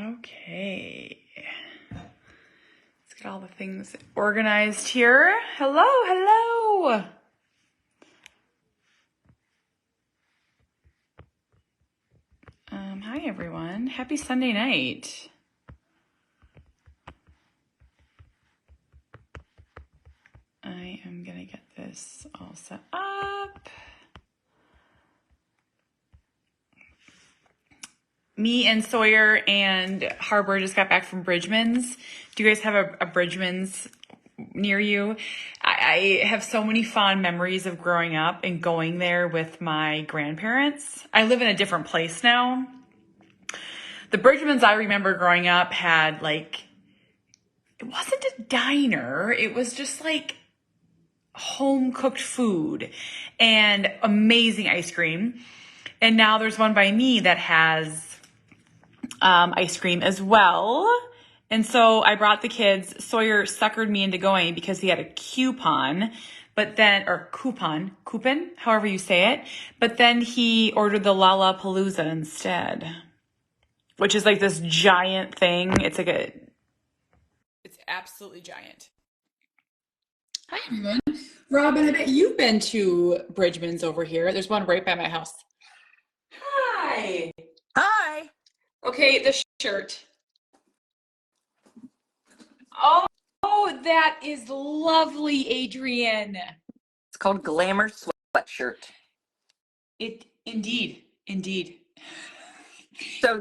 Okay. Let's get all the things organized here. Hello. Hi, everyone. Happy Sunday night. I am going to get this all set up. Me and Sawyer and Harbor just got back from Bridgman's. Do you guys have a Bridgman's near you? I have so many fond memories of growing up and going there with my grandparents. I live in a different place now. The Bridgman's I remember growing up had it wasn't a diner. It was just like home cooked food and amazing ice cream. And now there's one by me that has ice cream as well. And so I brought the kids. Sawyer suckered me into going because he had a coupon, coupon, however you say it. But then he ordered the Lollapalooza instead, which is like this giant thing. It's absolutely giant. Hi, everyone. Robin, I bet you've been to Bridgman's over here. There's one right by my house. Hi. Hi. Okay, the shirt. Oh, that is lovely, Adrian. It's called Glamour Sweatshirt. Indeed. So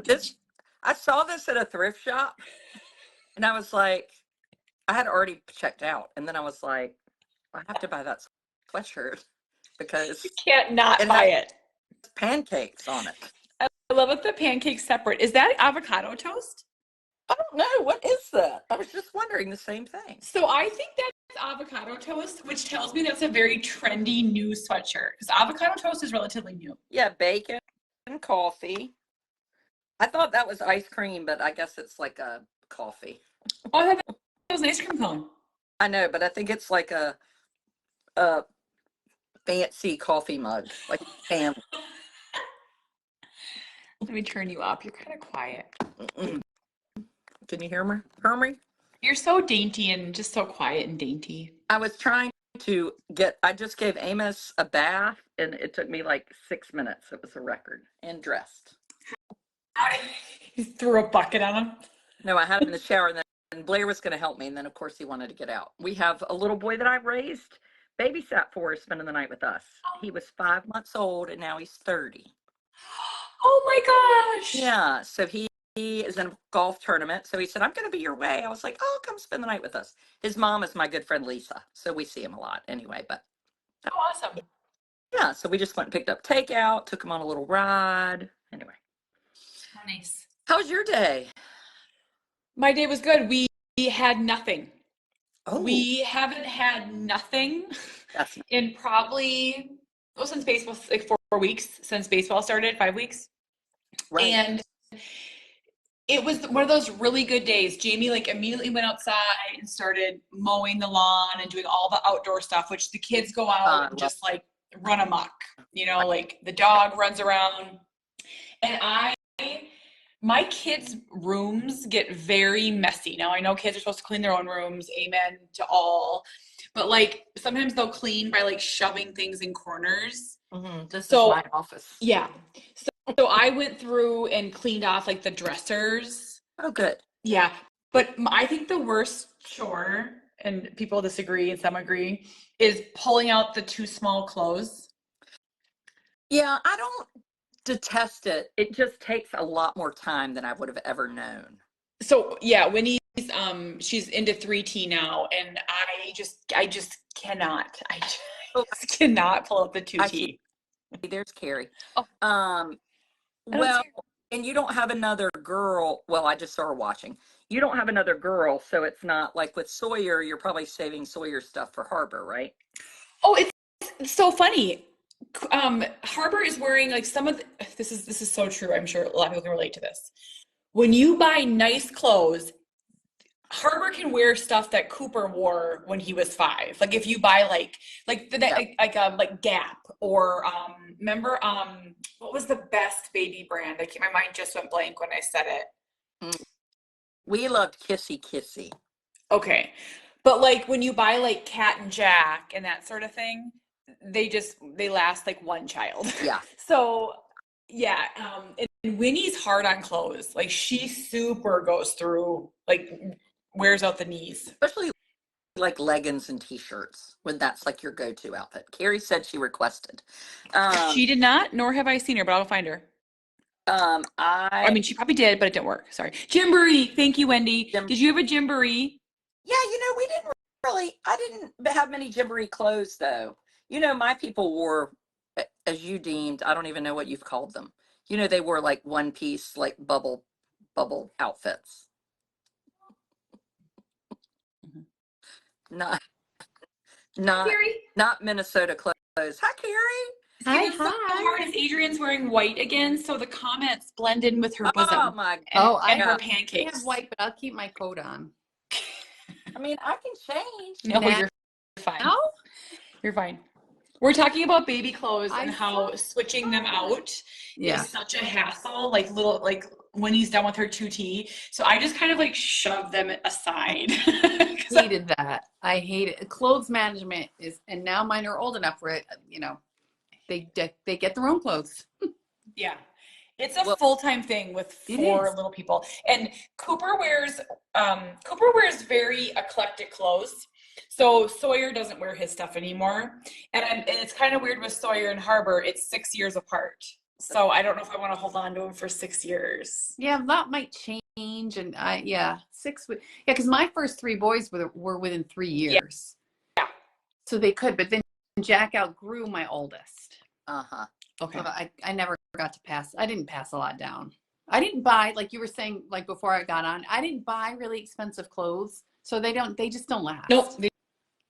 I saw this at a thrift shop, and I was like, I had already checked out, and then I was like, I have to buy that sweatshirt because you can't not buy it. Pancakes on it. I love it. The pancakes separate. Is that avocado toast? I don't know. What is that? I was just wondering the same thing. So I think that's avocado toast, which tells me that's a very trendy new sweatshirt because avocado toast is relatively new. Yeah, bacon and coffee. I thought that was ice cream, but I guess it's like a coffee. Oh, I thought that was an ice cream cone. I know, but I think it's like a fancy coffee mug, like family. Let me turn you up. You're kind of quiet. Can you hear me? You're so dainty and just so quiet and dainty. I was trying to I just gave Amos a bath, and it took me like 6 minutes. It was a record. And dressed. You threw a bucket on him? No, I had him in the shower, and then Blair was going to help me, and then, of course, he wanted to get out. We have a little boy that I raised, babysat for, spending the night with us. He was 5 months old, and now he's 30. Oh, my gosh. Yeah, so he is in a golf tournament. So he said, I'm going to be your way. I was like, oh, come spend the night with us. His mom is my good friend, Lisa. So we see him a lot anyway, but. Oh, awesome. Yeah. So we just went and picked up takeout, took him on a little ride. Anyway. Nice. How was your day? My day was good. We had nothing. Oh. We haven't had nothing in probably, since baseball, like 4 weeks since baseball started, 5 weeks. Right. And it was one of those really good days. Jamie immediately went outside and started mowing the lawn and doing all the outdoor stuff, which the kids go out and just run amok. The dog runs around. And my kids' rooms get very messy. Now I know kids are supposed to clean their own rooms. Amen to all. But sometimes they'll clean by shoving things in corners. Mm-hmm. This is my office. Yeah. So I went through and cleaned off the dressers. Oh, good. Yeah. But I think the worst chore, and people disagree and some agree, is pulling out the too small clothes. Yeah, I don't detest it. It just takes a lot more time than I would have ever known. So yeah, Winnie's she's into 3T now, and I just cannot. I just cannot pull out the 2T. There's Carrie. Oh. Well, and you don't have another girl. Well, I just saw her watching. You don't have another girl, so it's not like with Sawyer, you're probably saving Sawyer stuff for Harbor, right? Oh, it's so funny. Harbor is wearing some of this is so true. I'm sure a lot of people can relate to this. When you buy nice clothes, Harbor can wear stuff that Cooper wore when he was 5. If you buy Gap or remember what was the best baby brand? My mind just went blank when I said it. We loved Kissy Kissy. Okay. But like when you buy like Cat and Jack and that sort of thing, they last like one child. Yeah. So yeah, and Winnie's hard on clothes. Like she super goes through, like wears out the knees. Especially like leggings and t-shirts when that's like your go-to outfit. Carrie said she requested. She did not, nor have I seen her, but I'll find her. I I mean, she probably did, but it didn't work. Sorry. Gymboree. Thank you, Wendy. Jim, Did you have a Gymboree? yeah, we didn't really. I didn't have many gymboree clothes though. My people wore, as you deemed. I don't even know what you've called them. They wore like one piece, like bubble outfits. Not not Carrie? not Minnesota clothes. Hi, Carrie. Hi, hi. So hard is Adrian's wearing white again, so the comments blend in with her bosom. Oh my and her God. I pancakes. have white, but I'll keep my coat on. I mean, I can change. No, Now? you're fine. You're fine. We're talking about baby clothes and I how switching them out Yeah. is such a hassle. Like when he's done with her 2T. So I just kind of like shove them aside. 'Cause Hated that. I hate it. Clothes management is, and now mine are old enough where, they get their own clothes. Yeah. It's a Well, full-time thing with It 4 is. little people. And Cooper wears very eclectic clothes. So Sawyer doesn't wear his stuff anymore. And it's kind of weird with Sawyer and Harbor. It's 6 years apart. So I don't know if I want to hold on to him for 6 years. Yeah, that might change. And yeah, because my first 3 boys were within 3 years. Yeah. So they could, but then Jack outgrew my oldest. uh-huh. Okay. So I never got to pass. I didn't pass a lot down. I didn't buy, like you were saying, like before I got on, I didn't buy really expensive clothes. So they just don't last. Nope. They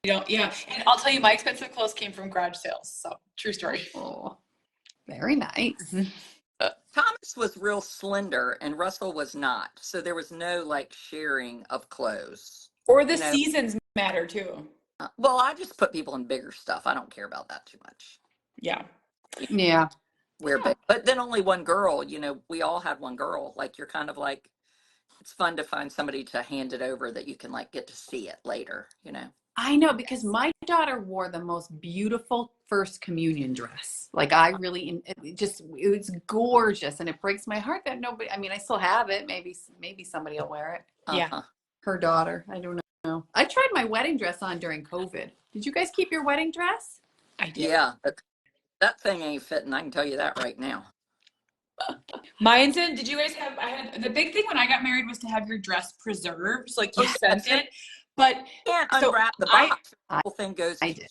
don't. Yeah. And I'll tell you, my expensive clothes came from garage sales. So true story. Oh, very nice. Thomas was real slender and Russell was not. So there was no like sharing of clothes. Or the seasons matter too. Well, I just put people in bigger stuff. I don't care about that too much. Yeah. Yeah. We're big. But then only one girl, we all had one girl. Like you're kind of like, it's fun to find somebody to hand it over that you can like get to see it later. I know, because my daughter wore the most beautiful first communion dress. Like I really, it was gorgeous, and it breaks my heart that nobody. I mean, I still have it. Maybe somebody will wear it. Yeah. Uh-huh. Her daughter. I don't know. I tried my wedding dress on during COVID. Did you guys keep your wedding dress? I did. Yeah. That thing ain't fitting. I can tell you that right now. Mine's in. Did you guys have? I had the big thing when I got married was to have your dress preserved, so like you sent it. But You can't so unwrap the box. The whole thing goes. I did.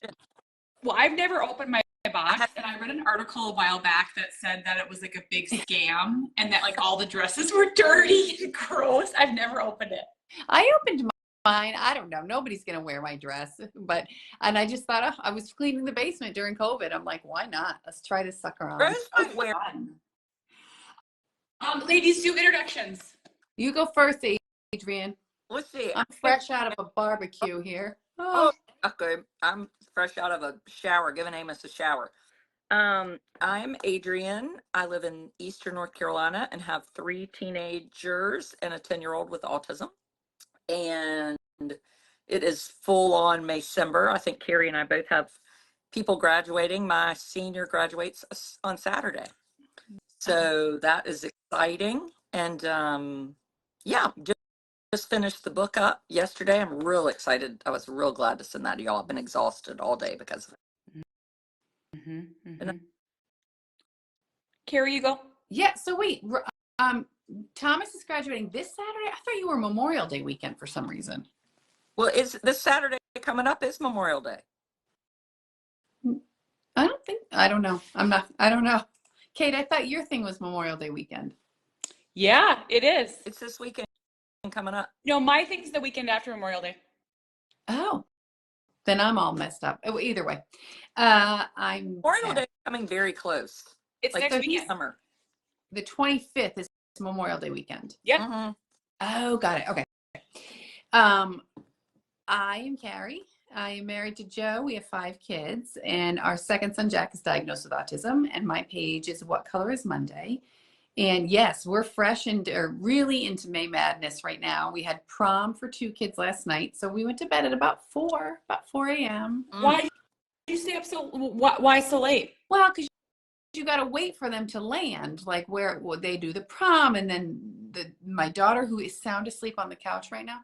well, I've never opened my box, and I read an article a while back that said that it was like a big scam, and that like all the dresses were dirty and gross. I've never opened it. I opened mine. I don't know. Nobody's gonna wear my dress, and I just thought, I was cleaning the basement during COVID. I'm like, why not? Let's try this sucker on. Rose might wear. Ladies, do introductions. You go first, Adrian. Let's see. I'm fresh out of a barbecue here. Oh, okay. I'm fresh out of a shower, giving Amos a shower. I'm Adrian. I live in Eastern North Carolina and have 3 teenagers and a 10-year-old with autism. And it is full on Maycember. I think Carrie and I both have people graduating. My senior graduates on Saturday. So that is exciting. And yeah, just finished the book up yesterday. I'm real excited. I was real glad to send that to y'all. I've been exhausted all day because of it. Carrie, you go. Yeah. So wait, Thomas is graduating this Saturday. I thought you were Memorial Day weekend for some reason. Well, is this Saturday coming up is Memorial Day. I don't know. I don't know. Kate, I thought your thing was Memorial Day weekend. Yeah, it is. It's this weekend coming up. No, my thing's the weekend after Memorial Day. Oh, then I'm all messed up. Oh, either way, Memorial Day coming very close. It's like next weekend. Summer. The 25th is Memorial Day weekend. Yeah. Mm-hmm. Oh, got it. Okay. I am Carrie. I am married to Joe. We have 5 kids, and our second son, Jack, is diagnosed with autism. And my page is What Color is Monday? And yes, we're fresh and or really into May Madness right now. We had prom for 2 kids last night, so we went to bed at about 4 a.m. Why did you stay up so? Why so late? Well, because you got to wait for them to land, like where they do the prom, and then my daughter, who is sound asleep on the couch right now,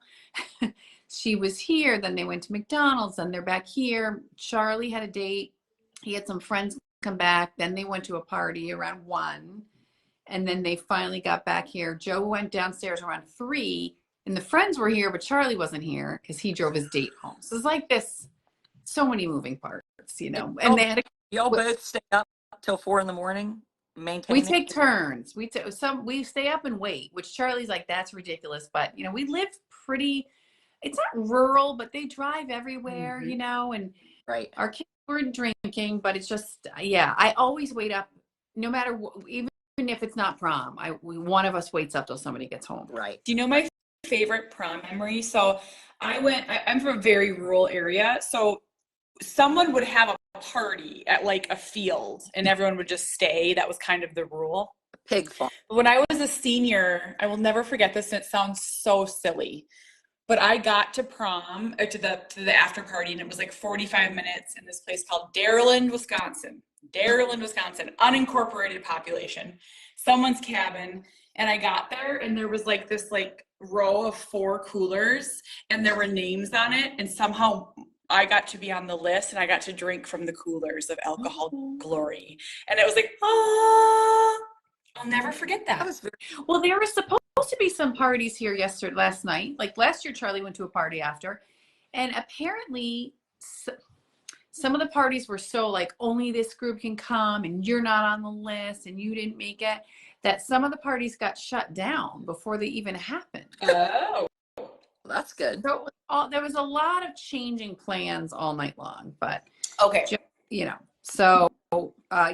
she was here. Then they went to McDonald's, and they're back here. Charlie had a date. He had some friends come back. Then they went to a party around 1. And then they finally got back here. Joe went downstairs around 3, and the friends were here, but Charlie wasn't here because he drove his date home. So it's like this, so many moving parts, you know. And they had y'all both stay up till 4 in the morning maintaining? We take turns. We stay up and wait, which Charlie's like, that's ridiculous. But you know, we live pretty. It's not rural, but they drive everywhere, you know. And right, our kids weren't drinking, but it's just, yeah. I always wait up, no matter what, even if it's not prom. One of us waits up till somebody gets home. right. Do you know my favorite prom memory? So I'm from a very rural area. So someone would have a party at like a field and everyone would just stay. That was kind of the rule. Pig farm. When I was a senior, I will never forget this, and it sounds so silly, but I got to prom, to the after party, and it was like 45 minutes in this place called Dairyland, Wisconsin, unincorporated population, someone's cabin. And I got there, and there was like this like row of 4 coolers, and there were names on it, and somehow I got to be on the list, and I got to drink from the coolers of alcohol glory. And it was like, I'll never forget that. Well, there were supposed to be some parties here last night. Like last year, Charlie went to a party after, and apparently some of the parties were so like only this group can come, and you're not on the list, and you didn't make it, that some of the parties got shut down before they even happened. Oh, that's good. So there was a lot of changing plans all night long, but okay, you know, so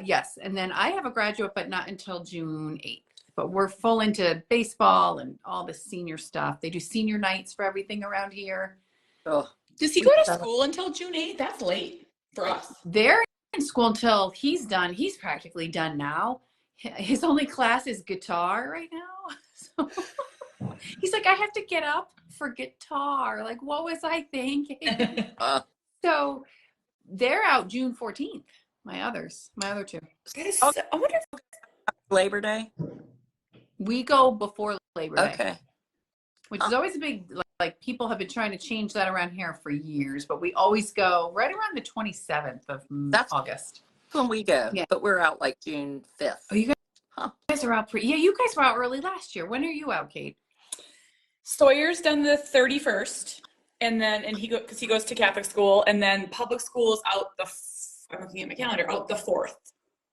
yes. And then I have a graduate, but not until June 8th. But we're full into baseball and all the senior stuff. They do senior nights for everything around here. Oh, does he go to school until June 8th? That's late for us. They're in school until he's done. He's practically done now. His only class is guitar right now. So he's like, I have to get up for guitar. Like, what was I thinking? So they're out June 14th. My other 2. I wonder if Labor Day. We go before Labor Day. Okay. Which is always a big, like people have been trying to change that around here for years, but we always go right around the 27th of August. When we go, yeah. But we're out like June 5th. Oh, you guys are out yeah, you guys were out early last year. When are you out, Kate? Sawyer's done the 31st, and he goes to Catholic school, and then public school's out I'm looking at my calendar, out the 4th.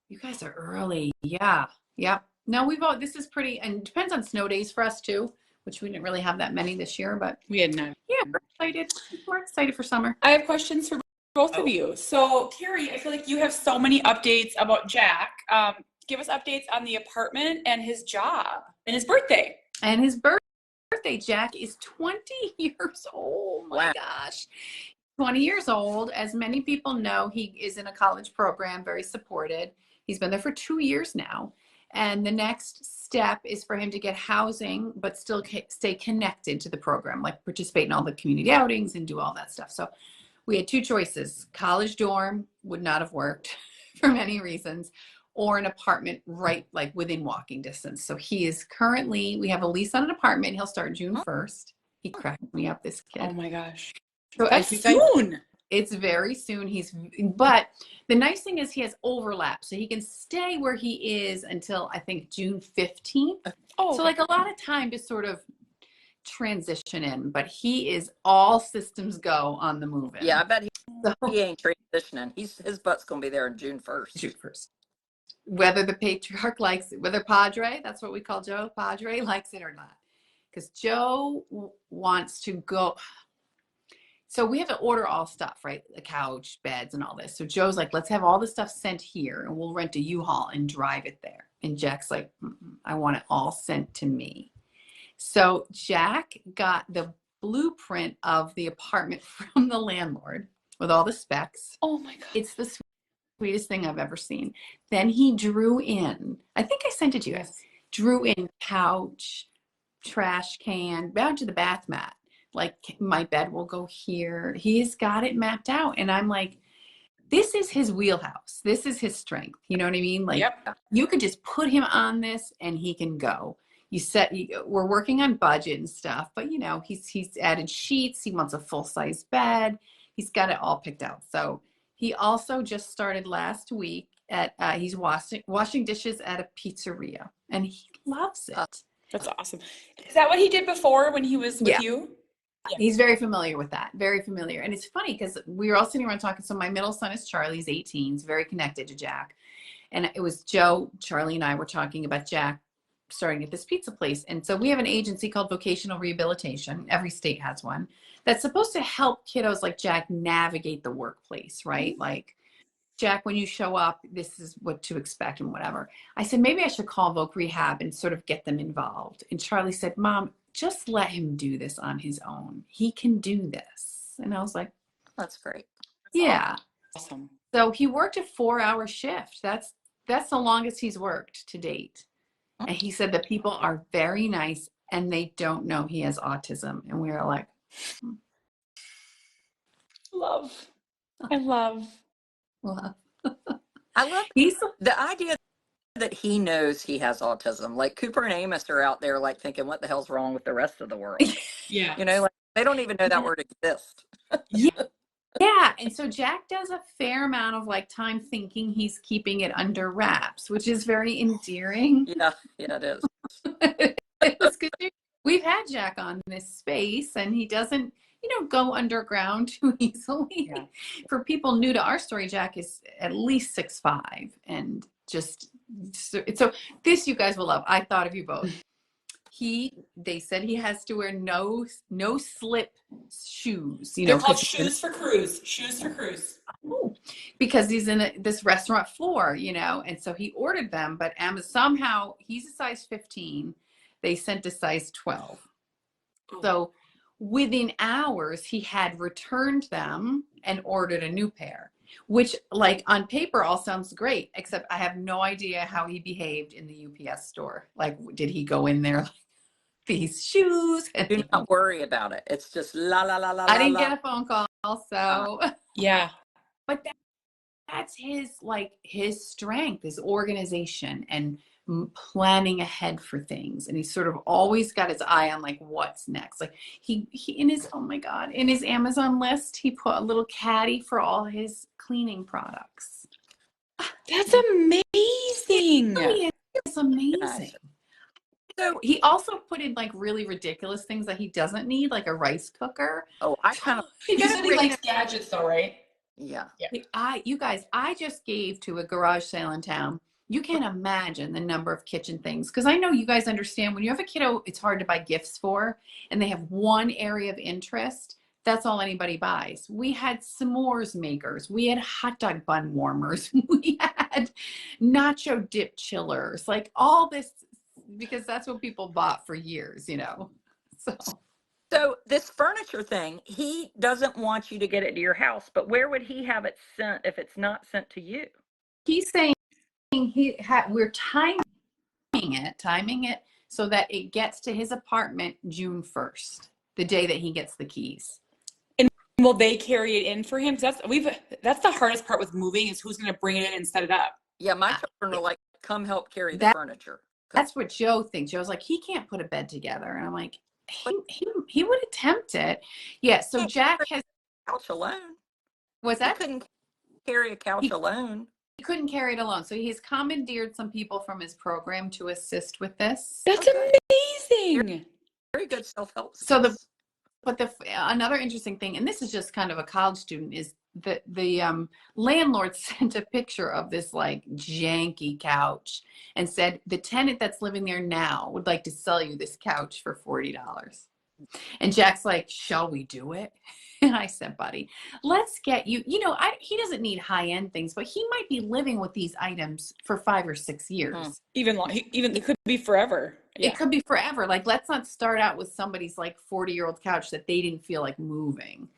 You guys are early. Yeah. Yep. No, this is pretty, and it depends on snow days for us too, which we didn't really have that many this year, but we had none. Yeah, we're excited. We're excited for summer. I have questions for both of you. So Carrie, I feel like you have so many updates about Jack. Give us updates on the apartment and his job and his birthday. And his birthday, Jack is 20 years old. My gosh. 20 years old. As many people know, he is in a college program, very supported. He's been there for 2 years now. And the next step is for him to get housing, but still stay connected to the program, like participate in all the community outings and do all that stuff. So we had 2 choices. College dorm would not have worked for many reasons, or an apartment right like within walking distance. So he is currently, we have a lease on an apartment. He'll start June 1st. He cracked me up, this kid. Oh my gosh. So that's soon. It's very soon. But the nice thing is he has overlap. So he can stay where he is until I think June 15th. Oh, so like a lot of time to sort of transition in, but he is all systems go on the move in. Yeah, I bet he ain't transitioning. His butt's going to be there on June 1st. June 1st. Whether the patriarch likes it, whether Padre, that's what we call Joe, Padre likes it or not. Because Joe wants to go. So we have to order all stuff, right? The couch, beds, and all this. So Joe's like, let's have all the stuff sent here, and we'll rent a U-Haul and drive it there. And Jack's like, I want it all sent to me. So Jack got the blueprint of the apartment from the landlord with all the specs. Oh my God. It's the sweetest thing I've ever seen. Then he drew in, I think I sent it to you guys. drew in couch, trash can, down to the bath mat. Like my bed will go here. He's got it mapped out. And I'm like, this is his wheelhouse. This is his strength. You know what I mean? Like Yep. you could just put him on this and he can go. We're working on budget and stuff, but you know, he's added sheets. He wants a full size bed. He's got it all picked out. So he also just started last week at, he's washing dishes at a pizzeria and he loves it. That's awesome. Is that what he did before when he was with you? Yeah. He's very familiar with that. Very familiar. And it's funny because we were all sitting around talking. So my middle son is Charlie. He's 18. He's very connected to Jack. And it was Joe, Charlie, and I were talking about Jack starting at this pizza place. And so we have an agency called Vocational Rehabilitation. Every state has one that's supposed to help kiddos like Jack navigate the workplace, right? Like, Jack, when you show up, this is what to expect and whatever. I said, maybe I should call Voc Rehab and sort of get them involved. And Charlie said, Mom, just let him do this on his own. He can do this. And I was like, That's great. yeah. Awesome. So he worked a 4-hour shift. That's the longest he's worked to date. And he said that people are very nice and they don't know he has autism. And we were like, Love. I love. well, I love he's the idea that he knows he has autism. Like Cooper and Amos are out there like thinking, what the hell's wrong with the rest of the world? Yeah. You know, like they don't even know that word exists. yeah. And so Jack does a fair amount of like time thinking he's keeping it under wraps, which is very endearing. Yeah, it is. It's 'cause we've had Jack on this space and he doesn't, go underground too easily. Yeah. For people new to our story, Jack is at least 6'5" and just so this you guys will love. I thought of you both. They said he has to wear no slip shoes. They're called shoes for cruise. Shoes for cruise. Because he's in this restaurant floor, and so he ordered them, but somehow he's a size 15. They sent a size 12. So within hours, he had returned them and ordered a new pair, which like on paper all sounds great, except I have no idea how he behaved in the UPS store. Like, did he go in there like these shoes? And Do not worry about it. It's just la la la la. I didn't get a phone call, so yeah. But that's his strength, his organization and planning ahead for things. And he's sort of always got his eye on like what's next. Like he in his Amazon list, he put a little caddy for all his cleaning products. That's amazing. It's amazing. So he also put in like really ridiculous things that he doesn't need, like a rice cooker. Oh, I kind of. He said he likes gadgets though, right? Yeah. You guys, I just gave to a garage sale in town. You can't imagine the number of kitchen things. Because I know you guys understand when you have a kiddo, it's hard to buy gifts for, and they have one area of interest. That's all anybody buys. We had s'mores makers. We had hot dog bun warmers. We had nacho dip chillers. Like all this, because that's what people bought for years, So this furniture thing, he doesn't want you to get it to your house, but where would he have it sent if it's not sent to you? He's saying we're timing it so that it gets to his apartment June 1st, the day that he gets the keys. And will they carry it in for him? That's the hardest part with moving is who's going to bring it in and set it up. Yeah, my children are like, come help carry the furniture. That's what Joe thinks. Joe's like, he can't put a bed together. And I'm like, he would attempt it. Yeah, so Jack has a couch alone. Was that? He couldn't carry a couch alone. He couldn't carry it alone. So he's commandeered some people from his program to assist with this. That's amazing. Very good self-help. So another interesting thing, and this is just kind of a college student, is that the landlord sent a picture of this like janky couch and said the tenant that's living there now would like to sell you this couch for $40. And Jack's like, shall we do it? And I said, buddy, let's get you, he doesn't need high-end things, but he might be living with these items for 5 or 6 years. Even it could be forever. Yeah. It could be forever. Like, let's not start out with somebody's like 40-year-old couch that they didn't feel like moving.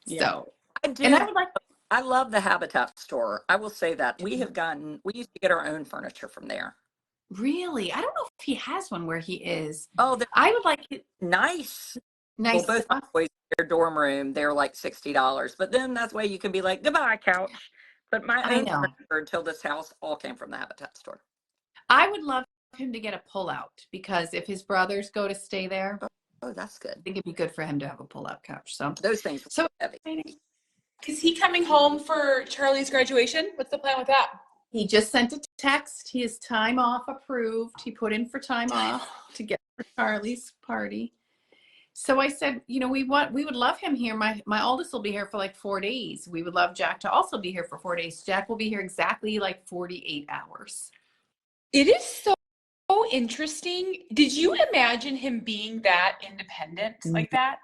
Yeah. So I do. And I love the Habitat store. I will say that we used to get our own furniture from there. Really? I don't know if he has one where he is. Oh, they're I would like it. nice. Well, Nice both my stuff. boys, their dorm room, they're like $60. But then that's way you can be like, goodbye, couch. But my I own know. furniture until this house all came from the Habitat store. I would love him to get a pull-out because if his brothers go to stay there, Oh, that's I good. think it'd be good for him to have a pull-out couch. So, Those things so were heavy. Is he coming home for Charlie's graduation? What's the plan with that? he just sent a text. His time off approved. He put in for time off to get for Charlie's party. So I said, you know, we would love him here. My oldest will be here for like 4 days. We would love Jack to also be here for 4 days. Jack will be here exactly like 48 hours. It is so interesting. Did you imagine him being that independent like that?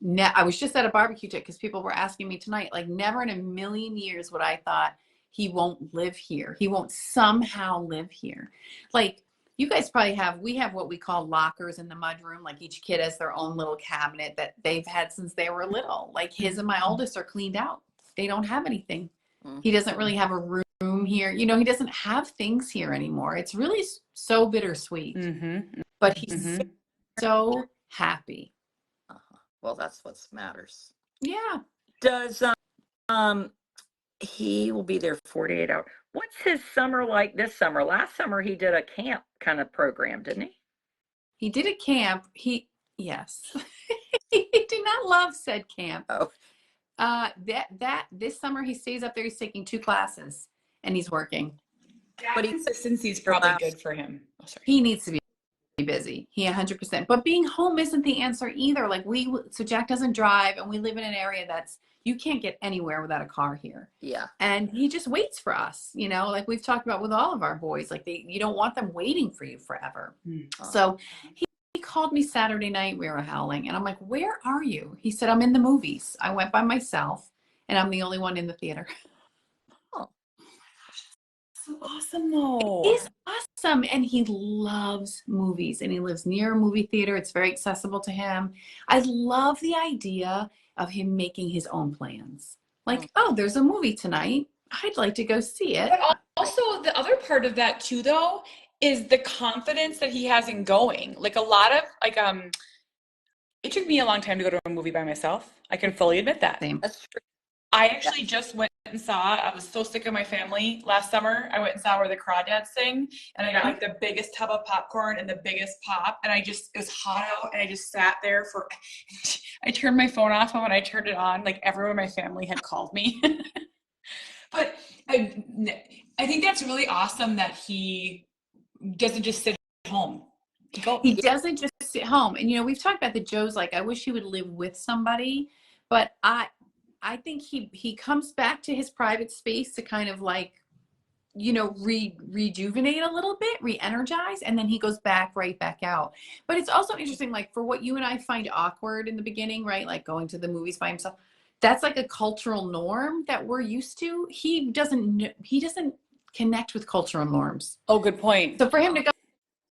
No, I was just at a barbecue because people were asking me tonight, like never in a million years would I thought he won't live here. He won't somehow live here. Like you guys probably we have what we call lockers in the mudroom. Like each kid has their own little cabinet that they've had since they were little. Like his and my oldest are cleaned out. They don't have anything. He doesn't really have a room here. You know, he doesn't have things here anymore. It's really so bittersweet. But he's so happy. Well, that's what matters. Yeah. Does he will be there 48 hours. What's his summer like this summer? Last summer he did a camp kind of program, didn't he? He did a camp. Yes. He did not love said camp. Oh. This summer he stays up there. He's taking 2 classes and he's working. But consistency is probably good for him. Oh, sorry. He needs to be busy. He 100%. But being home isn't the answer either. Like so Jack doesn't drive and we live in an area you can't get anywhere without a car here. Yeah. And he just waits for us, you know, like we've talked about with all of our boys, like you don't want them waiting for you forever. So he called me Saturday night. We were howling and I'm like, where are you? He said, I'm in the movies. I went by myself and I'm the only one in the theater. Oh, so awesome though. It's awesome. And he loves movies and he lives near a movie theater. It's very accessible to him. I love the idea of him making his own plans. Like, oh, there's a movie tonight. I'd like to go see it. But also the other part of that too, though, is the confidence that he has in going. Like a lot of it took me a long time to go to a movie by myself. I can fully admit that. Same. that's true. I actually just went and I was so sick of my family last summer. I went and saw Where the Crawdads Sing, and I got like the biggest tub of popcorn and the biggest pop, and it was hot out, and I just sat there I turned my phone off, and when I turned it on, like everyone in my family had called me. But I think that's really awesome that he doesn't just sit at home. He doesn't just sit home. And, you know, we've talked about the Joe's, like, I wish he would live with somebody, but I think he comes back to his private space to kind of like, you know, rejuvenate a little bit, re-energize, and then he goes right back out. But it's also interesting, like for what you and I find awkward in the beginning, right? Like going to the movies by himself. That's like a cultural norm that we're used to. He doesn't connect with cultural norms. Oh, good point. So for him to go,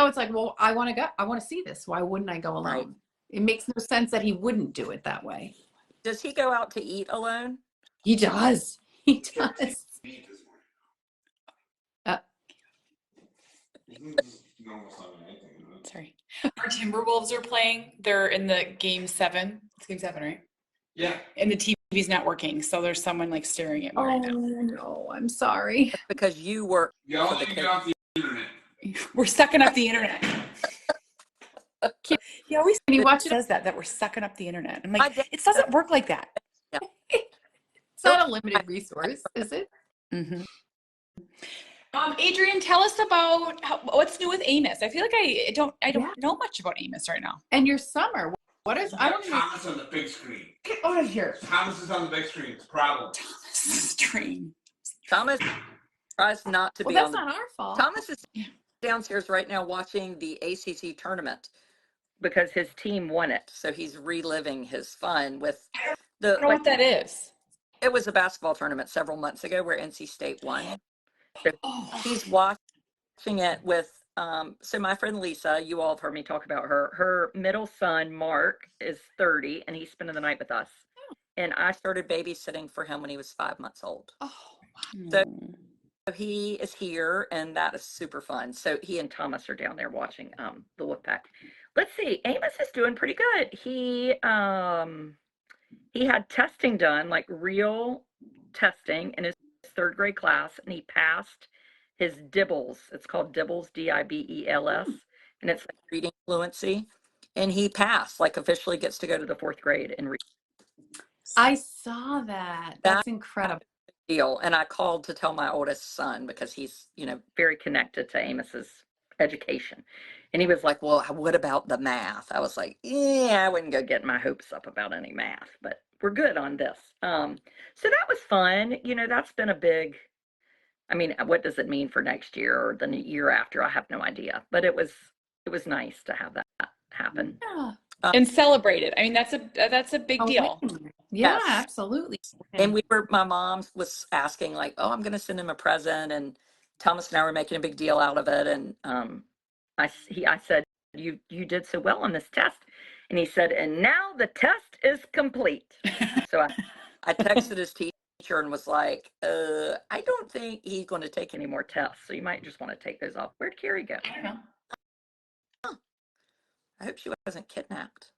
it's like, well, I want to go. I want to see this. Why wouldn't I go alone? Right. It makes no sense that he wouldn't do it that way. Does he go out to eat alone? He does. He does. Sorry. Our Timberwolves are playing. They're in the game 7. It's game 7, right? Yeah. And the TV's not working, so there's someone like staring at me right now. Oh no, I'm sorry. That's because you work. Y'all need to get off the internet. We're sucking up the internet. He always says that we're sucking up the internet. I'm like, it doesn't work like that. Yeah. It's not a limited resource, is it? Mm-hmm. Adrian, tell us about what's new with Amos. I feel like I don't know much about Amos right now. And your summer. What is? I don't even. Thomas on the big screen. Get out of here. Thomas is on the big screen. It's a problem. Thomas tries not to be that's on. Not our fault. Thomas is downstairs right now watching the ACC tournament because his team won it. So he's reliving his fun with I don't know what that is. It was a basketball tournament several months ago where NC State won. So he's watching it with so my friend Lisa, you all have heard me talk about her. Her middle son, Mark, is 30 and he's spending the night with us. And I started babysitting for him when he was 5 months old. Oh, So he is here, and that is super fun. So he and Thomas are down there watching the Wolfpack. Let's see. Amos is doing pretty good. He had testing done, like real testing in his third grade class, and he passed his DIBELS. It's called DIBELS, DIBELS, and it's like reading fluency. And he passed, like officially gets to go to the fourth grade and read. I saw that. That's incredible. Deal. And I called to tell my oldest son, because he's, very connected to Amos's education. And he was like, well, what about the math? I was like, yeah, I wouldn't go getting my hopes up about any math, but we're good on this. So that was fun. That's been a big, what does it mean for next year or the year after? I have no idea, but it was nice to have that happen. Yeah. And celebrate it. That's a big deal. Yeah, Yes. absolutely. And my mom was asking like, oh, I'm going to send him a present. And Thomas and I were making a big deal out of it. And I said, you did so well on this test. And he said, and now the test is complete. So I texted his teacher and was like, I don't think he's going to take any more tests. So you might just want to take those off. Where'd Carrie go? I don't know. I hope she wasn't kidnapped.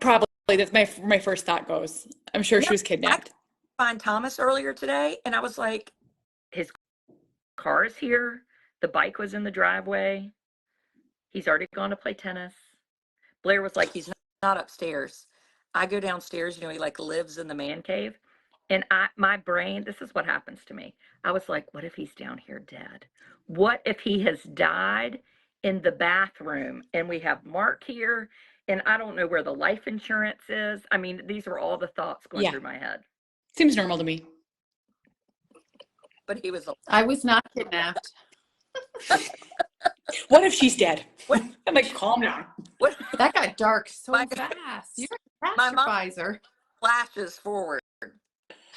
Probably. That's my first thought goes. I'm sure she was kidnapped. I find Thomas earlier today, and I was like, his car is here. The bike was in the driveway. He's already gone to play tennis. Blair was like, he's not upstairs. I go downstairs, he like lives in the man cave. And my brain, this is what happens to me. I was like, what if he's down here dead? What if he has died in the bathroom and we have Mark here and I don't know where the life insurance is? These were all the thoughts going through my head. Seems normal to me. But he was. I was not kidnapped. What if she's dead? What? I'm like, calm down. What? That got dark so My- fast. You're My a mom- catastrophizer. Flashes forward.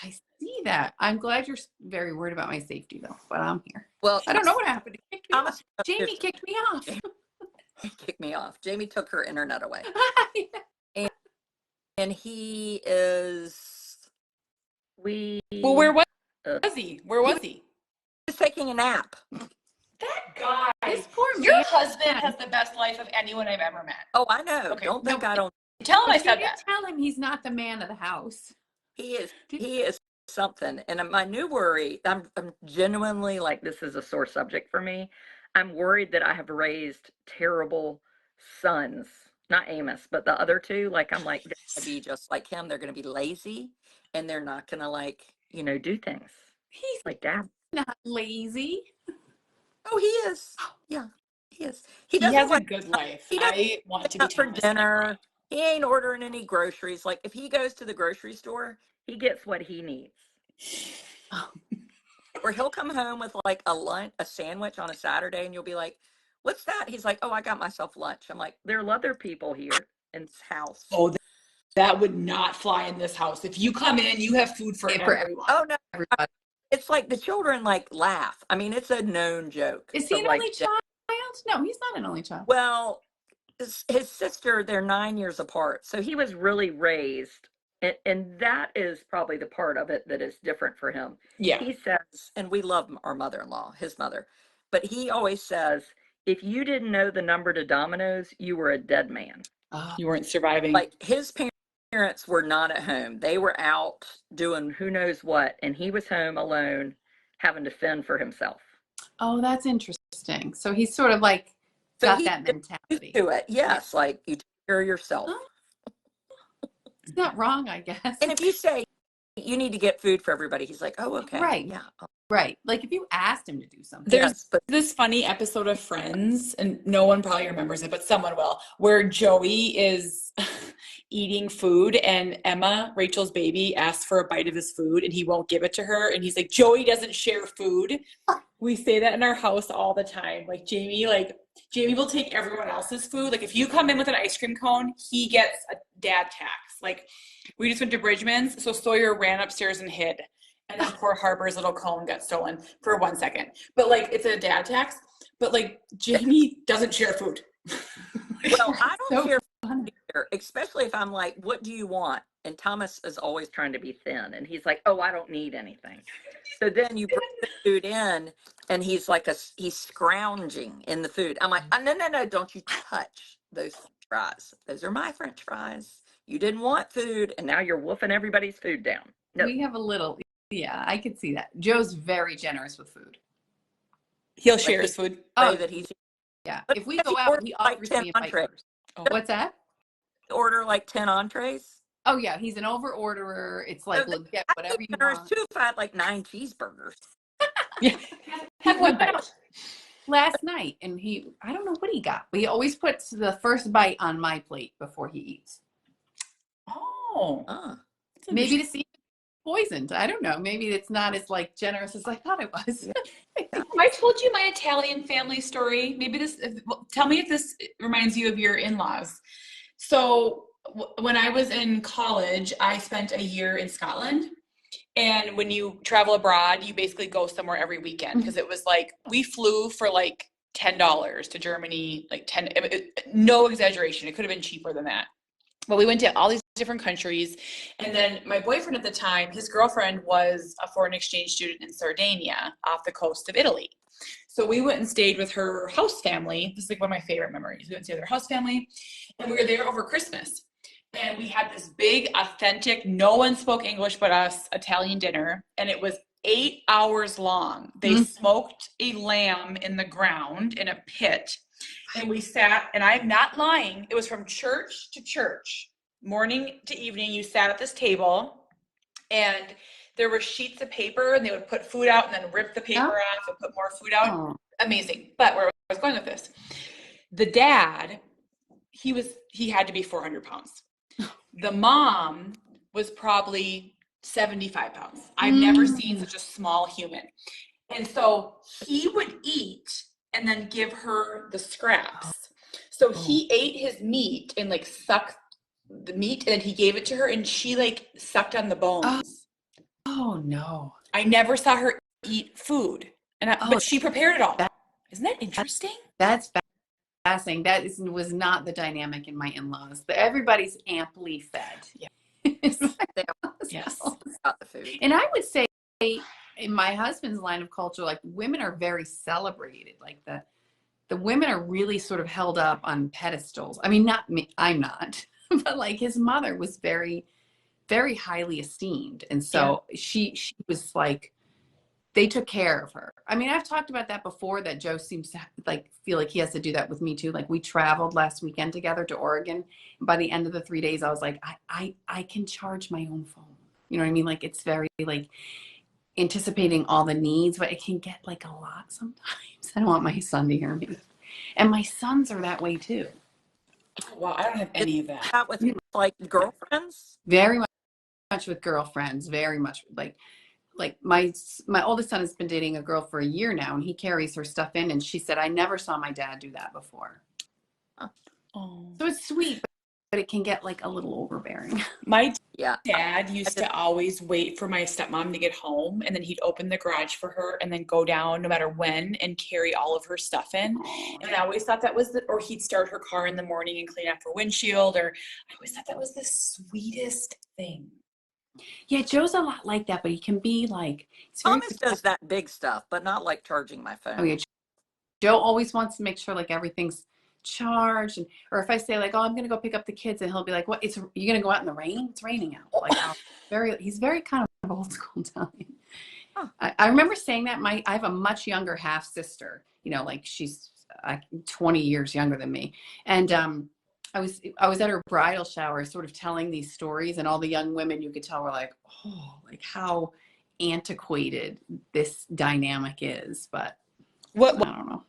I see that. I'm glad you're very worried about my safety, though. But I'm here. Well, I don't know what happened. It kicked me Thomas- off. Jamie kicked me off. Kicked me off. Jamie took her internet away. And he is. Well, where was he? Where was he? He was taking a nap. That guy. This poor Your man. husband has the best life of anyone I've ever met. Oh, I know. Okay, Don't think no, I don't. Tell him I You said didn't that. tell him he's not the man of the house. He is something. And my new worry, I'm genuinely like, this is a sore subject for me. I'm worried that I have raised terrible sons, not Amos, but the other two. Like, I'm like, they're going to be just like him. They're going to be lazy and they're not going to do things. He's Like Dad. not lazy. Oh, he is. Yeah, he is. He doesn't has a like good life. he doesn't I want to be up for Thomas. dinner. He ain't ordering any groceries. Like, if he goes to the grocery store, he gets what he needs. Oh. Or he'll come home with like a sandwich on a Saturday, and you'll be like, "What's that?" He's like, "Oh, I got myself lunch." I'm like, "There are other people here in this house." Oh, that would not fly in this house. If you come in, you have food for everyone. Oh no, Everybody. it's like the children like laugh. It's a known joke. Is he of, an like, only child? No, he's not an only child. Well, his sister, they're 9 years apart. So he was really raised. And that is probably the part of it that is different for him. Yeah. He says, and we love our mother-in-law, his mother, but he always says, if you didn't know the number to dominoes, you were a dead man. You weren't surviving. Like, his parents were not at home. They were out doing who knows what. And he was home alone, having to fend for himself. Oh, that's interesting. So he's sort of like So got he that mentality. To it. Yes. Like, you take care of yourself. Oh. It's not wrong, I guess. And if you say you need to get food for everybody, he's like, oh, okay. Right. Yeah. Right. Like if you asked him to do something. There's Yes, but this funny episode of Friends, and no one probably remembers it, but someone will, where Joey is eating food and Emma, Rachel's baby, asks for a bite of his food and he won't give it to her. And he's like, Joey doesn't share food. We say that in our house all the time. Jamie will take everyone else's food. Like, if you come in with an ice cream cone, he gets a dad tax. Like, we just went to Bridgman's, so Sawyer ran upstairs and hid. And then poor Harper's little cone got stolen for 1 second. But, it's a dad tax. But, Jamie doesn't share food. well, I don't So share funny. food either, especially if I'm like, what do you want? and Thomas is always trying to be thin, and he's like, "Oh, I don't need anything." So then you bring the food in, and he's like he's scrounging in the food. I'm like, oh, no, no, no, don't you touch those French fries. Those are my French fries. You didn't want food, and now you're wolfing everybody's food down. No. We have a little, yeah, I could see that. Joe's very generous with food. He'll share his food. Oh, that he's yeah. but If we go out, he offers like me 10 a bite entrees. first. Oh, what's that? Order like 10 entrees. Oh yeah, he's an over orderer. It's like, So get whatever you there's want. 2 if I had like 9 cheeseburgers. Yeah. Have one bite. Last night, and I don't know what he got, but he always puts the first bite on my plate before he eats. Oh. Maybe to see if it's poisoned. I don't know. Maybe it's not as like generous as I thought it was. I told you my Italian family story. Maybe tell me if this reminds you of your in-laws. So when I was in college, I spent a year in Scotland. And when you travel abroad, you basically go somewhere every weekend, because it was like, we flew for like $10 to Germany, like no exaggeration. It could have been cheaper than that. But we went to all these different countries. And then my boyfriend at the time, his girlfriend was a foreign exchange student in Sardinia off the coast of Italy. So we went and stayed with her host family. This is like one of my favorite memories. We went and stayed with her host family, and we were there over Christmas. And we had this big, authentic, no one spoke English but us, Italian dinner. And it was 8 hours long. They smoked a lamb in the ground in a pit. And we sat, and I'm not lying, it was from church to church, morning to evening. You sat at this table, and there were sheets of paper, and they would put food out and then rip the paper off and put more food out. Oh. Amazing. But where I was going with this, the dad, he had to be 400 pounds. The mom was probably 75 pounds. I've never seen such a small human. And so he would eat and then give her the scraps. So he ate his meat and like sucked the meat, and then he gave it to her, and she like sucked on the bones. Oh no. I never saw her eat food. But she prepared it all. Isn't that interesting? That's fascinating. That was not the dynamic in my in-laws. Everybody's amply fed. Yeah. Yes. Got the food. And I would say in my husband's line of culture, like women are very celebrated. Like the women are really sort of held up on pedestals. I mean, not me, I'm not, but like his mother was very, very highly esteemed. And so she was like, they took care of her. I mean, I've talked about that before, that Joe seems to like feel like he has to do that with me too. Like we traveled last weekend together to Oregon. And by the end of the 3 days, I was like, I can charge my own phone. You know what I mean? Like it's very like anticipating all the needs, but it can get like a lot sometimes. I don't want my son to hear me. And my sons are that way too. Well, I don't have any of that. That with like girlfriends? Very much with girlfriends, very much like my oldest son has been dating a girl for a year now, and he carries her stuff in, and she said, I never saw my dad do that before. Oh. So it's sweet, but it can get like a little overbearing. My dad used to always wait for my stepmom to get home, and then he'd open the garage for her and then go down no matter when and carry all of her stuff in. And I always thought that was or he'd start her car in the morning and clean up her windshield, or I always thought that was the sweetest thing. Yeah, Joe's a lot like that, but he can be like, Thomas does that big stuff, but not like charging my phone. Oh yeah, Joe always wants to make sure like everything's charged, or if I say like, oh, I'm gonna go pick up the kids, and he'll be like, what? You gonna go out in the rain? It's raining out. Like he's very kind of old school Italian. Huh. I remember saying that I have a much younger half sister. You know, like she's 20 years younger than me, and I was at her bridal shower sort of telling these stories, and all the young women, you could tell, were like, oh, like how antiquated this dynamic is. But what I don't know.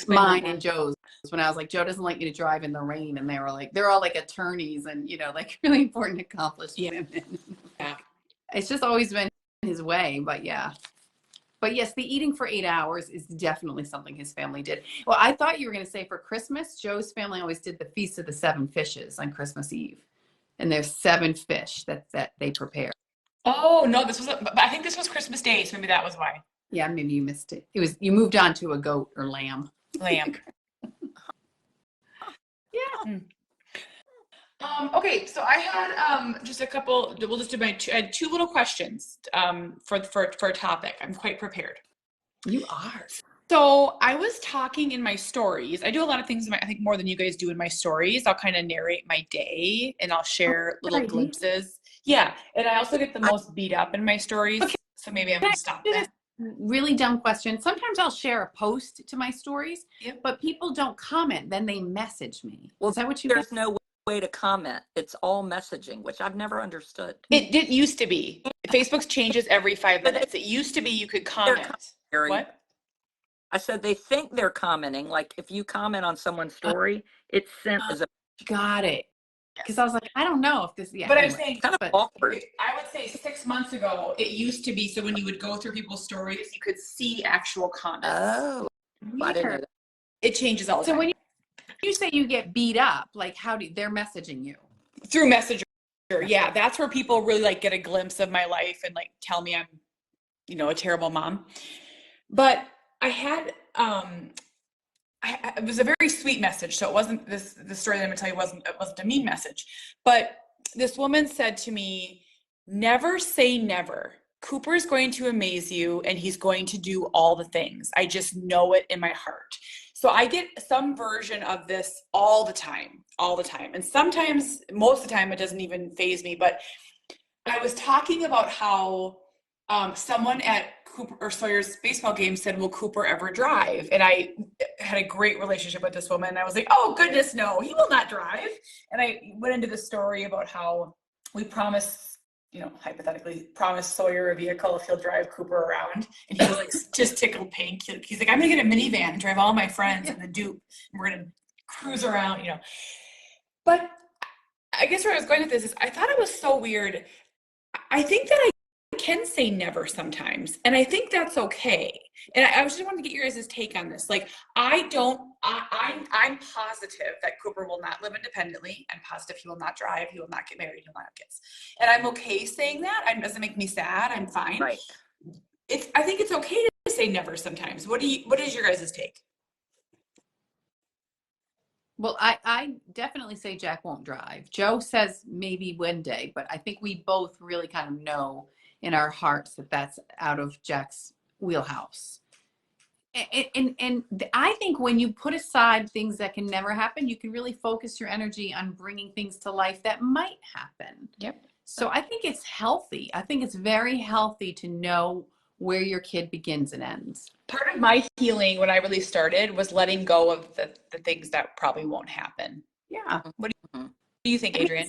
Mine and Joe's, when I was like, Joe doesn't like me to drive in the rain, and they were like, they're all like attorneys and, you know, like really important accomplished women. Yeah. It's just always been his way, but yeah. But yes, the eating for 8 hours is definitely something his family did. Well, I thought you were going to say for Christmas, Joe's family always did the Feast of the Seven Fishes on Christmas Eve. And there's 7 fish that they prepare. Oh, no, I think this was Christmas Day, so maybe that was why. Yeah, maybe you missed it. You moved on to a goat or lamb. Lamb. Yeah. Okay, so I had just a couple. We'll just do I had two little questions for a topic. I'm quite prepared. You are. So I was talking in my stories. I do a lot of things, I think more than you guys do in my stories. I'll kind of narrate my day and I'll share little idea. glimpses. Yeah, and I also get the most beat up in my stories. Okay. So maybe I'm gonna stop that. Really dumb question. Sometimes I'll share a post to my stories, Yep. but people don't comment. Then they message me. Well, Is that what you there's get? no way to comment. It's all messaging, which I've never understood. It did used to be. Facebook changes every 5 minutes. It used to be you could comment. Carrie. What? I said they think they're commenting. Like if you comment on someone's story, it's sent as a Got it. Because I was like, I don't know if this. Yeah. But I'm anyway. saying, kind of awkward. I would say 6 months ago, it used to be so when you would go through people's stories, you could see actual comments. Oh, I didn't know that. It changes all the time. So when you say you get beat up, like how do they're messaging you? Through Messenger, yeah, that's where people really like get a glimpse of my life and like tell me I'm, a terrible mom. But I had, it was a very sweet message. So it wasn't the story that I'm gonna tell you it wasn't a mean message. But this woman said to me, never say never. Cooper's going to amaze you and he's going to do all the things. I just know it in my heart. So I get some version of this all the time. And sometimes, most of the time, it doesn't even faze me. But I was talking about how someone at Cooper or Sawyer's baseball game said, will Cooper ever drive? And I had a great relationship with this woman. And I was like, oh, goodness, no, he will not drive. And I went into the story about how we promised, hypothetically promised Sawyer a vehicle if he'll drive Cooper around. And he was like, just tickled pink. He's like, I'm going to get a minivan and drive all my friends in the Duke. And we're going to cruise around, But I guess where I was going with this is I thought it was so weird. I think that I can say never sometimes, and I think that's okay. And I just wanted to get your guys' take on this. Like, I'm positive that Cooper will not live independently. I'm positive he will not drive. He will not get married. He will not have kids. And I'm okay saying that. It doesn't make me sad. I'm fine. Right. I think it's okay to say never sometimes. What is your guys' take? Well, I definitely say Jack won't drive. Joe says maybe one day, but I think we both really kind of know in our hearts that that's out of Jack's wheelhouse. And I think when you put aside things that can never happen, you can really focus your energy on bringing things to life that might happen. Yep. So I think it's healthy. I think it's very healthy to know where your kid begins and ends. Part of my healing when I really started was letting go of the things that probably won't happen. Yeah. What do you think, Adrian?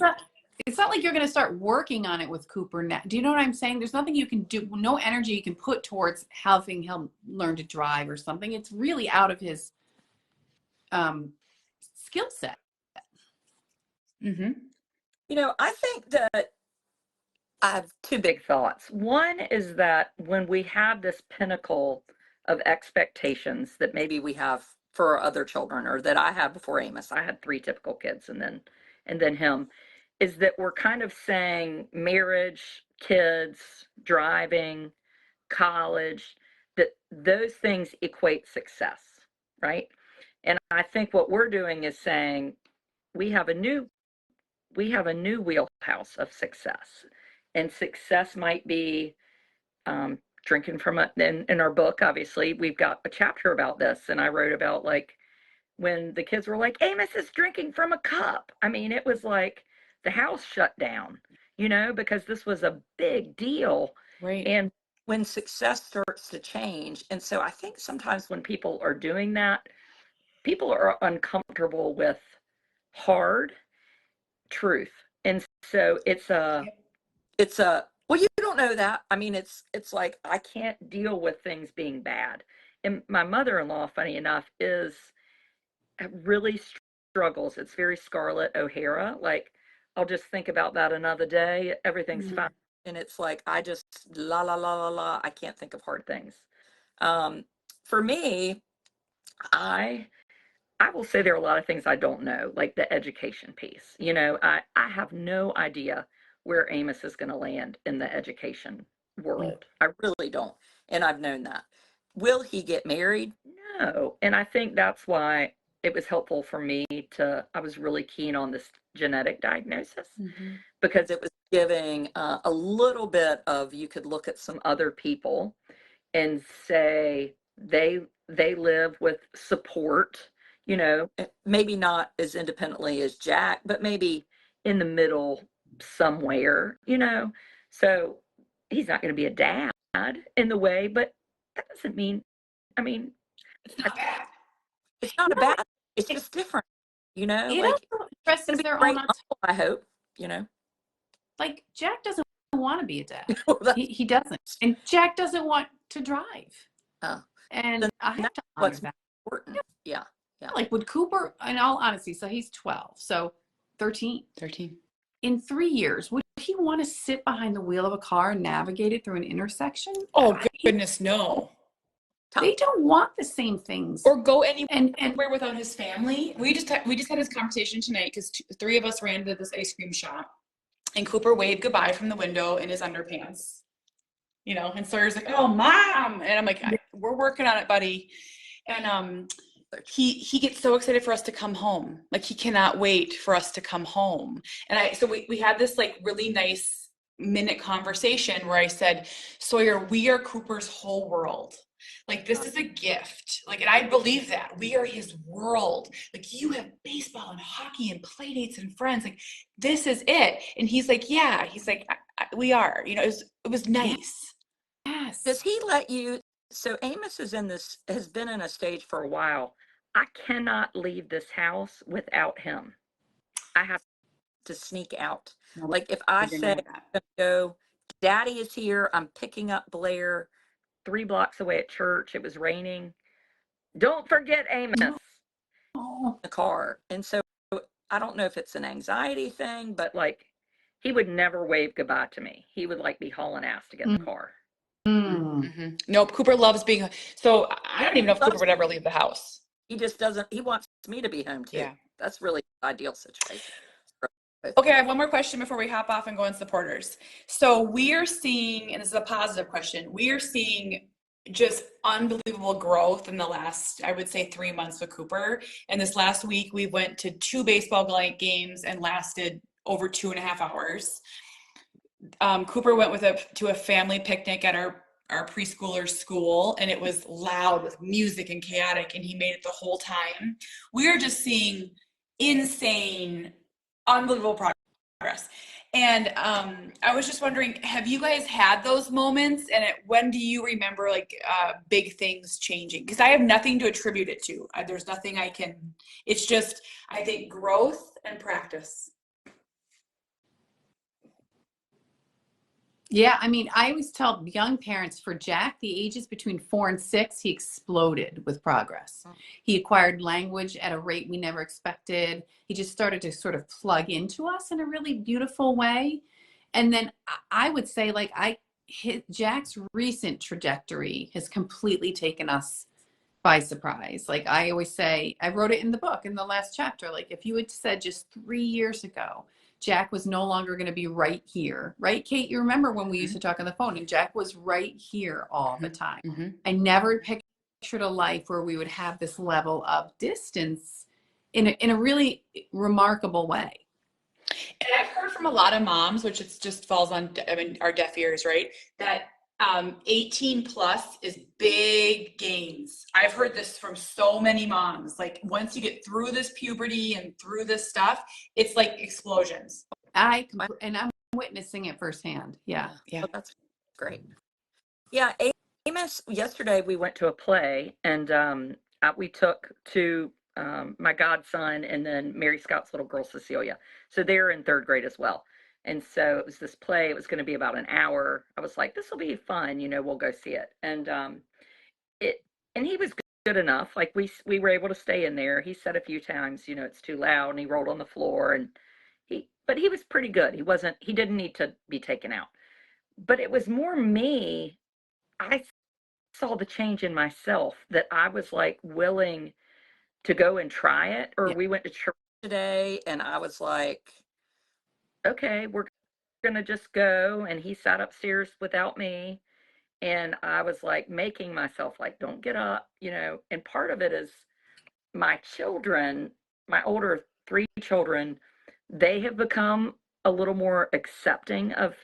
It's not like you're going to start working on it with Cooper now. Do you know what I'm saying? There's nothing you can do, no energy you can put towards helping him learn to drive or something. It's really out of his skill set. Mm-hmm. I think that I have two big thoughts. One is that when we have this pinnacle of expectations that maybe we have for our other children, or that I had before Amos, I had 3 typical kids and then him, is that we're kind of saying marriage, kids, driving, college, that those things equate success, right? And I think what we're doing is saying we have a new wheelhouse of success. And success might be drinking from in our book, obviously, we've got a chapter about this. And I wrote about like when the kids were like, Amos is drinking from a cup. I mean, it was like the house shut down, because this was a big deal. Right. And when success starts to change. And so I think sometimes when people are doing that, people are uncomfortable with hard truth. And so it's a well, you don't know that. I mean, it's like I can't deal with things being bad. And my mother-in-law, funny enough, really struggles. It's very Scarlett O'Hara. Like, I'll just think about that another day. Everything's fine. And it's like I just la la la la la. I can't think of hard things. For me, I will say there are a lot of things I don't know, like the education piece. I have no idea where Amos is going to land in the education world. I really don't. And I've known that. Will he get married? No. And I think that's why it was helpful for me I was really keen on this genetic diagnosis Mm-hmm. because it was giving a little bit of, you could look at some other people and say they live with support, maybe not as independently as Jack, but maybe in the middle somewhere, So he's not going to be a dad in the way, but that doesn't mean, I mean, It's not bad. it's not a No, bad, it's just different, it like also it's going addresses to be their a great own uncle, I hope. like Jack doesn't want to be a dad. Well, He doesn't. And Jack doesn't want to drive. uh, And then I have that's to honor what's that. important. Yeah. Yeah. Like would Cooper, in all honesty, so he's 12, so 13. 13. In 3 years, would he want to sit behind the wheel of a car and navigate it through an intersection? Oh, goodness, no. They don't want the same things. Or go anywhere and without his family. We just had this conversation tonight because three of us ran to this ice cream shop, and Cooper waved goodbye from the window in his underpants. And Sawyer's like, "Oh, Mom," and I'm like, "We're working on it, buddy." And he gets so excited for us to come home. Like he cannot wait for us to come home. And so we had this like really nice minute conversation where I said, "Sawyer, we are Cooper's whole world. Like this is a gift. Like, and I believe that we are his world. Like you have baseball and hockey and play dates and friends. Like this is it." And he's like, "Yeah." He's like, "We are." It was nice. yes. Does he let you? So Amos has been in a stage for a while. I cannot leave this house without him. I have to sneak out. No, Like if I didn't say, have that. go, Daddy is here, I'm picking up Blair 3 blocks away at church. It was raining. Don't forget Amos in Oh, the car. And so I don't know if it's an anxiety thing, but like he would never wave goodbye to me. He would like be hauling ass to get in the car. Mm-hmm. Nope. Cooper loves being. So I don't even know if Cooper would ever leave the house. He just doesn't. He wants me to be home too. Yeah. That's really the ideal situation. Okay, I have one more question before we hop off and go on supporters. So we are seeing, and this is a positive question, we are seeing just unbelievable growth in the last, I would say, 3 months with Cooper. And this last week, we went to 2 baseball games and lasted over 2.5 hours. Cooper went to a family picnic at our preschooler's school, and it was loud with music and chaotic, and he made it the whole time. We are just seeing insane, unbelievable progress. And I was just wondering, have you guys had those moments? And when do you remember big things changing? Because I have nothing to attribute it to. There's nothing I can. It's just, I think, growth and practice. yeah. I mean, I always tell young parents, for Jack, the ages between 4 and 6, he exploded with progress. He acquired language at a rate we never expected. He just started to sort of plug into us in a really beautiful way. And then I would say, Jack's recent trajectory has completely taken us by surprise. Like I always say, I wrote it in the book in the last chapter. Like if you had said just 3 years ago, Jack was no longer going to be right here, right, Kate? You remember when we used to talk on the phone and Jack was right here all the time. Mm-hmm. I never pictured a life where we would have this level of distance in a really remarkable way. And I've heard from a lot of moms, which it just falls on, our deaf ears, right? That 18 plus is big gains. I've heard this from so many moms. Like once you get through this puberty and through this stuff, it's like explosions. And I'm witnessing it firsthand. Yeah. Yeah. Oh, that's great. Yeah. Amos, yesterday we went to a play and we took to my godson and then Mary Scott's little girl, Cecilia. So they're in 3rd grade as well. And so it was this play. It was going to be about an hour. I was like, this will be fun. We'll go see it. And he was good enough. Like we were able to stay in there. He said a few times, it's too loud, and he rolled on the floor. And but he was pretty good. He didn't need to be taken out. But it was more me. I saw the change in myself that I was like willing to go and try it. Or we went to church today, and I was like, okay, we're gonna just go. And he sat upstairs without me, and I was like making myself like, don't get up, and part of it is my children, my older 3 children, they have become a little more accepting of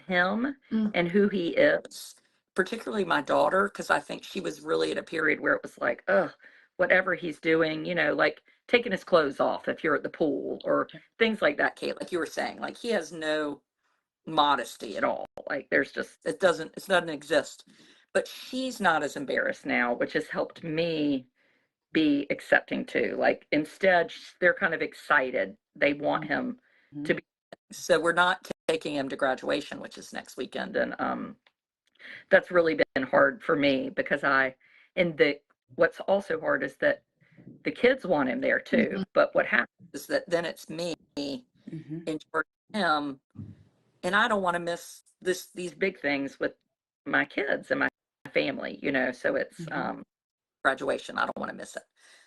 him and who he is, particularly my daughter, because I think she was really at a period where it was like, ugh, whatever he's doing, like taking his clothes off if you're at the pool or things like that, Kate, like you were saying, like he has no modesty at all. Like there's just, it doesn't exist. But she's not as embarrassed now, which has helped me be accepting too. Like instead, they're kind of excited. They want him to be. So we're not taking him to graduation, which is next weekend, and that's really been hard for me because what's also hard is that the kids want him there too. But what happens is that then it's me in charge of him, and I don't want to miss these big things with my kids and my family, So it's graduation. I don't want to miss it.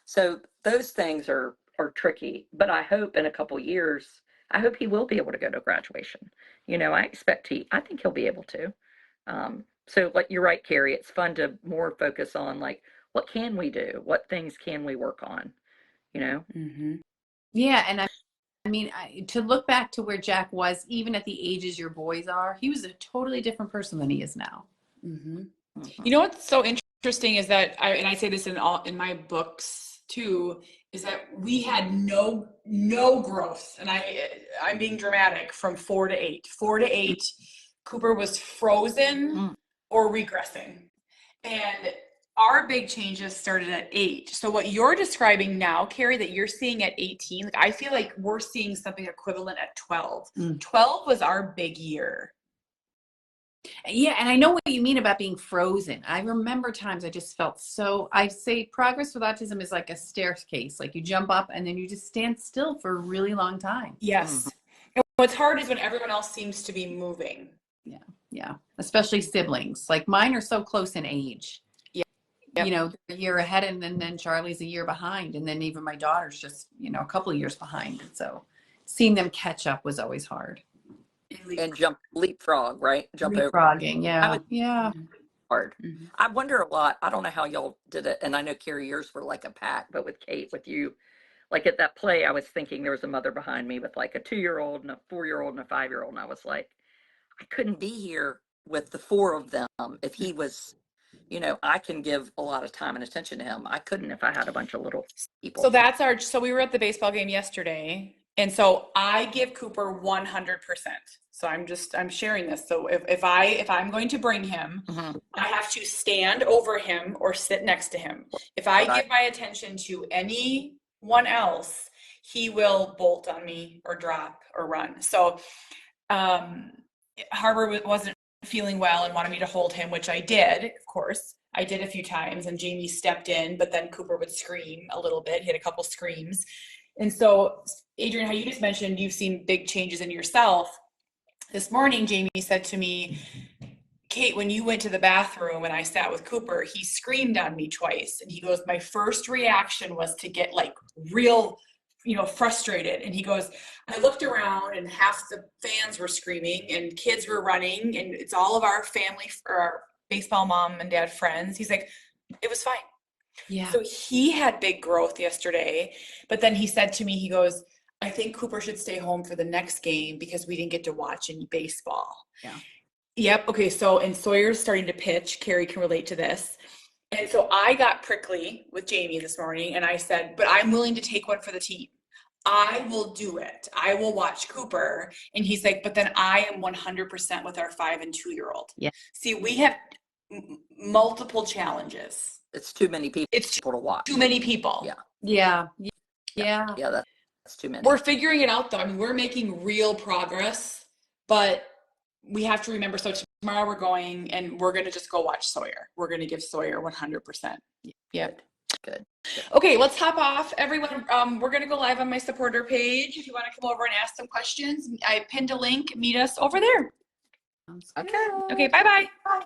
So those things are tricky. But I hope in a couple years, I hope he will be able to go to graduation. I think he'll be able to. So like you're right, Carrie, it's fun to more focus on like, what can we do? What things can we work on? Yeah. And I mean, to look back to where Jack was, even at the ages your boys are, he was a totally different person than he is now. You know what's so interesting is that I say this in my books too, is that we had no growth, and I'm being dramatic, from 4 to 8. 4 to 8, Cooper was frozen or regressing, and our big changes started at 8. So what you're describing now, Carrie, that you're seeing at 18, like I feel like we're seeing something equivalent at 12. 12 was our big year. Yeah, and I know what you mean about being frozen. I remember times I just felt I say progress with autism is like a staircase. Like you jump up and then you just stand still for a really long time. Yes. And what's hard is when everyone else seems to be moving. Yeah. Especially siblings. Like mine are so close in age. Yep. They're a year ahead, and then Charlie's a year behind. And then even my daughter's just, a couple of years behind. And so seeing them catch up was always hard. And leapfrog, right? Leapfrogging, yeah. Hard. I wonder a lot. I don't know how y'all did it, and I know Carrie, yours were like a pack, but with Kate, with you, like at that play, I was thinking there was a mother behind me with like a 2-year-old and a 4-year-old and a 5-year-old, and I was like, I couldn't be here with the 4 of them if he was. I can give a lot of time and attention to him. I couldn't if I had a bunch of little people. So we were at the baseball game yesterday. And so I give Cooper 100%. So I'm sharing this. So if I'm going to bring him, I have to stand over him or sit next to him. If I give my attention to anyone else, he will bolt on me or drop or run. So Harbor wasn't feeling well and wanted me to hold him, which I did, of course. I did a few times, and Jamie stepped in, but then Cooper would scream a little bit. He had a couple screams. And so, Adrian, how you just mentioned you've seen big changes in yourself. This morning, Jamie said to me, Kate, when you went to the bathroom and I sat with Cooper, he screamed on me twice. And he goes, my first reaction was to get like real, frustrated. And he goes, I looked around and half the fans were screaming and kids were running, and it's all of our family, or our baseball mom and dad friends. He's like, it was fine. Yeah. So he had big growth yesterday, but then he said to me, he goes, I think Cooper should stay home for the next game because we didn't get to watch any baseball. Yeah. Yep. Okay. So, and Sawyer's starting to pitch. Carrie can relate to this. And so I got prickly with Jamie this morning, and I said, but I'm willing to take one for the team. I will do it. I will watch Cooper. And he's like, but then I am 100% with our 5 and 2-year-old. Yeah. See, we have multiple challenges. It's too many people. It's to watch. Too many people. Yeah. That's too many. We're figuring it out though. I mean, we're making real progress, but we have to remember. So tomorrow we're going, and we're going to just go watch Sawyer. We're going to give Sawyer 100%. Yep. Good. Okay, let's hop off, everyone. We're going to go live on my supporter page. If you want to come over and ask some questions, I pinned a link. Meet us over there. Okay. Okay, bye-bye. Bye.